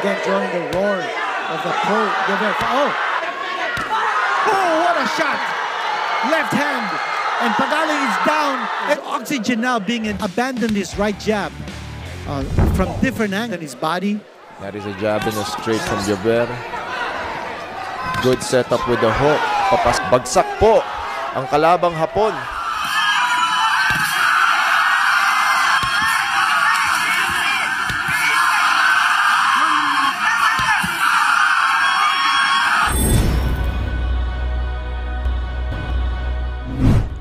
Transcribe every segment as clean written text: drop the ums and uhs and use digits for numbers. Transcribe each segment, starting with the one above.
again join the roar of the pro. Oh! Oh, what a shot! Left hand. And Pagaling is down. And Oxygen now being abandoned his right jab from different angle in his body. That is a jab and a straight from Jover. Good setup with the hook. Bagsak po ang kalabang Hapon.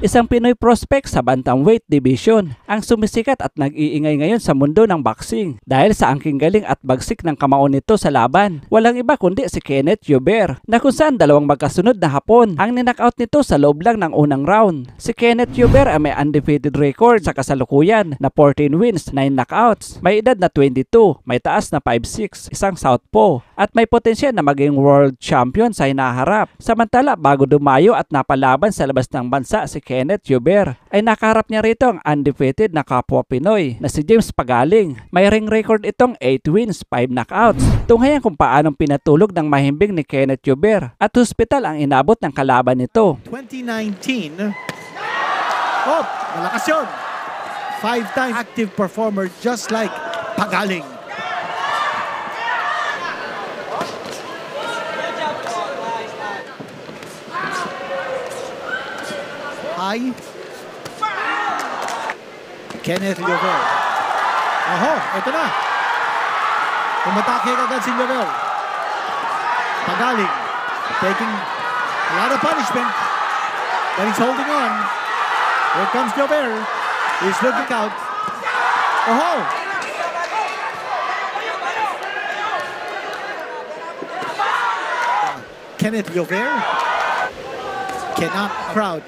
Isang Pinoy prospect sa bantamweight division ang sumisikat at nag-iingay ngayon sa mundo ng boxing dahil sa angking galing at bagsik ng kamao nito sa laban. Walang iba kundi si Kenneth Jover na kung saan dalawang magkasunod na Hapon ang ninockout nito sa loob lang ng unang round. Si Kenneth Jover ay may undefeated record sa kasalukuyan na 14 wins, 9 knockouts. May edad na 22, may taas na 5'6", isang southpaw at may potensyal na maging world champion sa hinaharap. Samantala bago dumayo at napalaban sa labas ng bansa si Kenneth Jover ay nakaharap niya rito ang undefeated na kapwa Pinoy na si James Pagaling. May ring record itong 8 wins, 5 knockouts. Tunghayan kung paanong pinatulog ng mahimbing ni Kenneth Jover at hospital ang inabot ng kalaban nito. 2019, oh, malakas yun. 5-time active performer just like Pagaling. High. Kenneth Jover. Oho, ito na. Umatake agad si Jover. Pagaling taking a lot of punishment, but he's holding on. Here comes Jover. He's looking out. Oho. Kenneth Jover cannot crowd.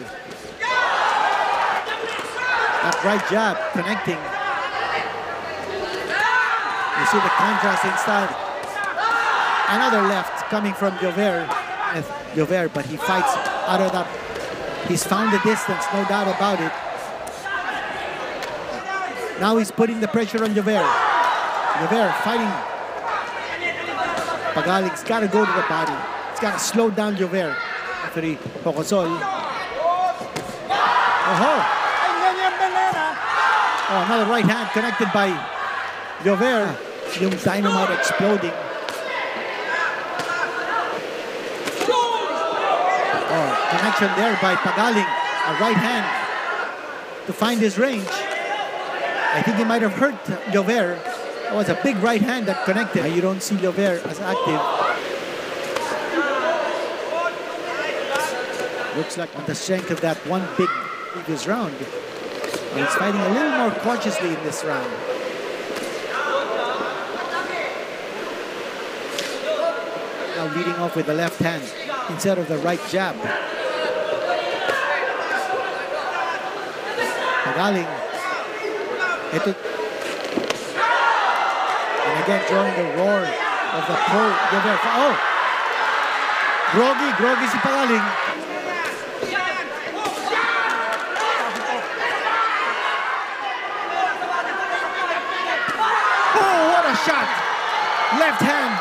That right jab connecting. You see the contrast inside. Another left coming from Jover, but he fights out of that. He's found the distance, no doubt about it. Now he's putting the pressure on Jover. Jover fighting. Pagaling's got to go to the body. He's got to slow down Jover. Referee Pocosol. Oho! Oh, another right hand connected by Jover. Yung dynamite exploding. Oh, connection there by Pagaling. A right hand to find his range. I think he might have hurt Jover. It was a big right hand that connected. You don't see Jover as active. Looks like on the strength of that one big previous round. He's fighting a little more cautiously in this round. Now leading off with the left hand instead of the right jab. Pagaling. Ito. And again drawing the roar of the pro. Oh! Groggy si Pagaling. Shot, left hand,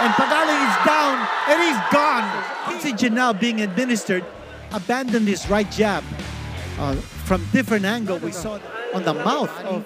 and Pagaling is down, and he's gone. Oxygen now being administered, abandoned his right jab from different angle. We saw on the mouth of...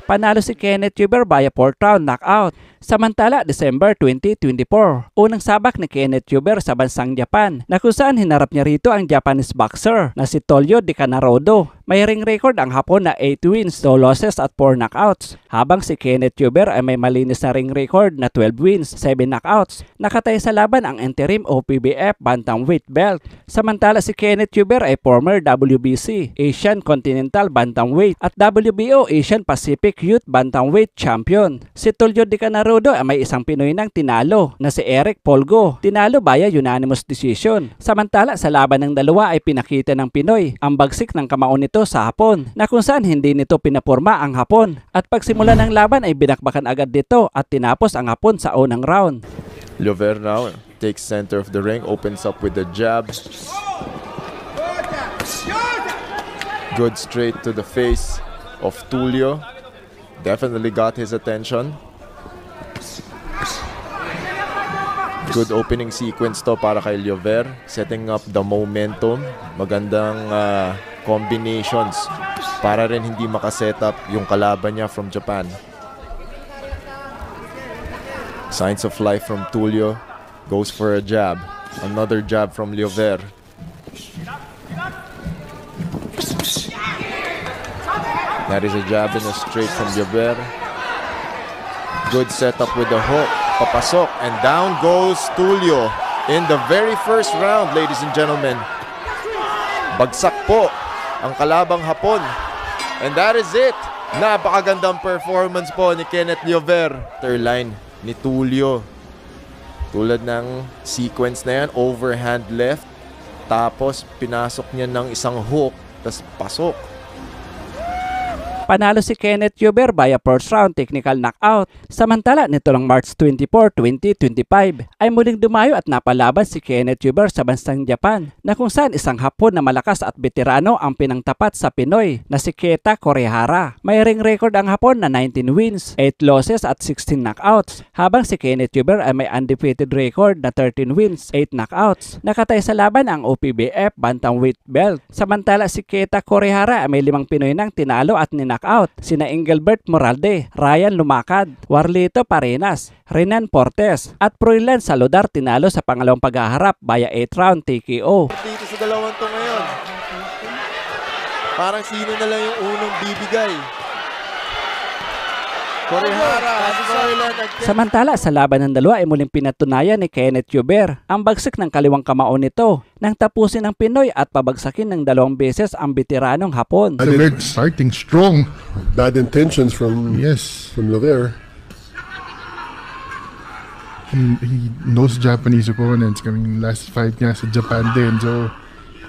Panalo si Kenneth Jover via 4th round knockout. Samantala, December 2024, unang sabak ni Kenneth Jover sa bansang Japan na kung saan hinarap niya rito ang Japanese boxer na si Tolyo de Canarodo. May ring record ang Hapon na 8 wins, 2 losses at 4 knockouts. Habang si Kenneth Jover ay may malinis na ring record na 12 wins, 7 knockouts. Nakataya sa laban ang interim OPBF bantamweight belt. Samantala si Kenneth Jover ay former WBC, Asian Continental Bantamweight at WBO Asian Pacific Youth Bantamweight Champion. Si Tolyo de Canarodo ay may isang Pinoy nang tinalo na si Eric Polgo. Tinalo via unanimous decision. Samantala sa laban ng dalawa ay pinakita ng Pinoy ang bagsik ng kamao nito sa Hapon na kung saan hindi nito pinaporma ang Hapon. At pagsimula ng laban ay binakbakan agad dito at tinapos ang Hapon sa unang round. Jover now takes center of the ring, opens up with the jab. Good straight to the face of Tulio. Definitely got his attention. Good opening sequence to para kay Liover. Setting up the momentum. Magandang combinations para rin hindi makaset up yung kalaban niya from Japan. Signs of life from Tulio. Goes for a jab. Another jab from Liover. That is a jab and a straight from Liover. Good setup with the hook. Papasok, and down goes Tulio in the very first round, ladies and gentlemen. Bagsak po ang kalabang Hapon. And that is it. Napakagandang performance po ni Kenneth Liover. Third line ni Tulio. Tulad ng sequence na yan, overhand left. Tapos pinasok niya ng isang hook, tapos pasok. Panalo si Kenneth Liover via first round technical knockout. Samantala nito lang March 24, 2025 ay muling dumayo at napalaban si Kenneth Liover sa bansang Japan na kung saan isang Hapon na malakas at veterano ang pinangtapat sa Pinoy na si Keita Kurihara. May ring record ang Hapon na 19 wins, 8 losses at 16 knockouts, habang si Kenneth Liover ay may undefeated record na 13 wins, 8 knockouts. Nakatay sa laban ang OPBF bantamweight belt. Samantala si Keita Kurihara ay may 5 Pinoy nang tinalo at knockout, sina Engelbert Moralde, Ryan Lumakad, Warlito Parenas, Renan Portes at Froilan Saludar tinalo sa pangalawang paghaharap via 8 round TKO. Dito sa dalawang to ngayon, parang sino na lang yung unang bibigay. Kurihara, samantala sa laban ng dalawa ay muling pinatunayan ni Kenneth Liover ang bagsik ng kaliwang kamao nito nang tapusin ng Pinoy at pabagsakin ng 2 beses ang veteranong Hapon. Liover starting strong. Bad intentions from Liover. He knows Japanese opponents. Kaming last fight niya sa Japan din, so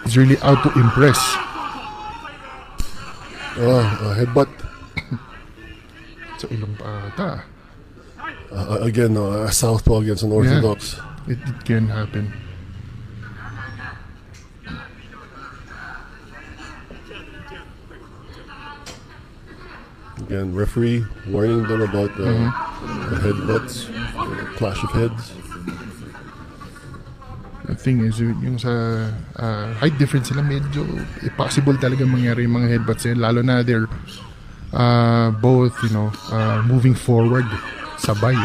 he's really out to impress. Headbutt. Sa ilong pa ata. Again, a southpaw against an orthodox. Yeah, it can happen. Again, referee warning them about the headbutts, clash of heads. The thing is, yung sa height difference sila, medyo possible talaga mangyari yung mga headbutts yan, lalo na they're both, moving forward sabay.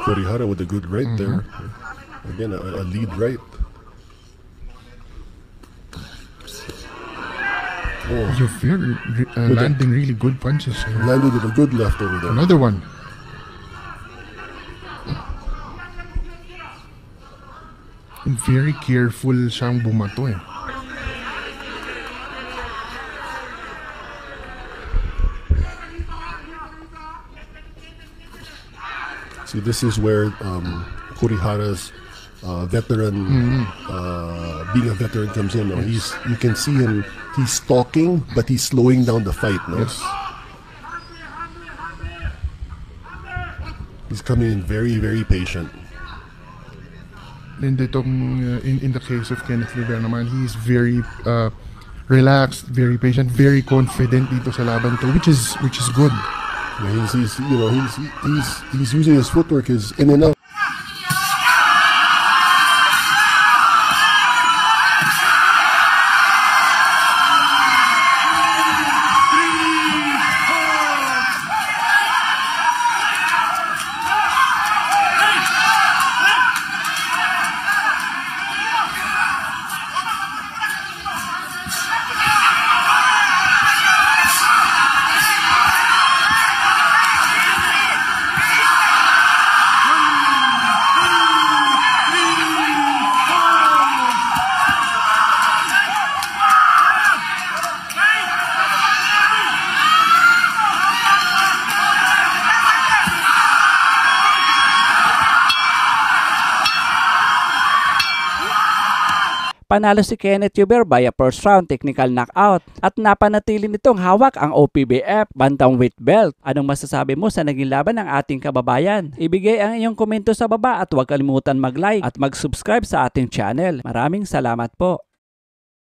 Kurihara with a good right there. Again, a lead right. You're landing really good punches. Landed with a good left over there. Another one. Very careful siyang bumato eh. See, this is where Kurihara's veteran, being a veteran comes in. No? You can see him. He's stalking, but he's slowing down the fight. No? Yes. He's coming in very, very patient. And in the case of Kenneth Liover naman, he's very relaxed, very patient, very confident dito sa laban to, which is good. Yeah, he's using his footwork is in and out. Panalo si Kenneth Liover via first round technical knockout at napanatili nitong hawak ang OPBF bantamweight belt. Anong masasabi mo sa naging laban ng ating kababayan? Ibigay ang iyong komento sa baba at huwag kalimutan mag-like at mag-subscribe sa ating channel. Maraming salamat po.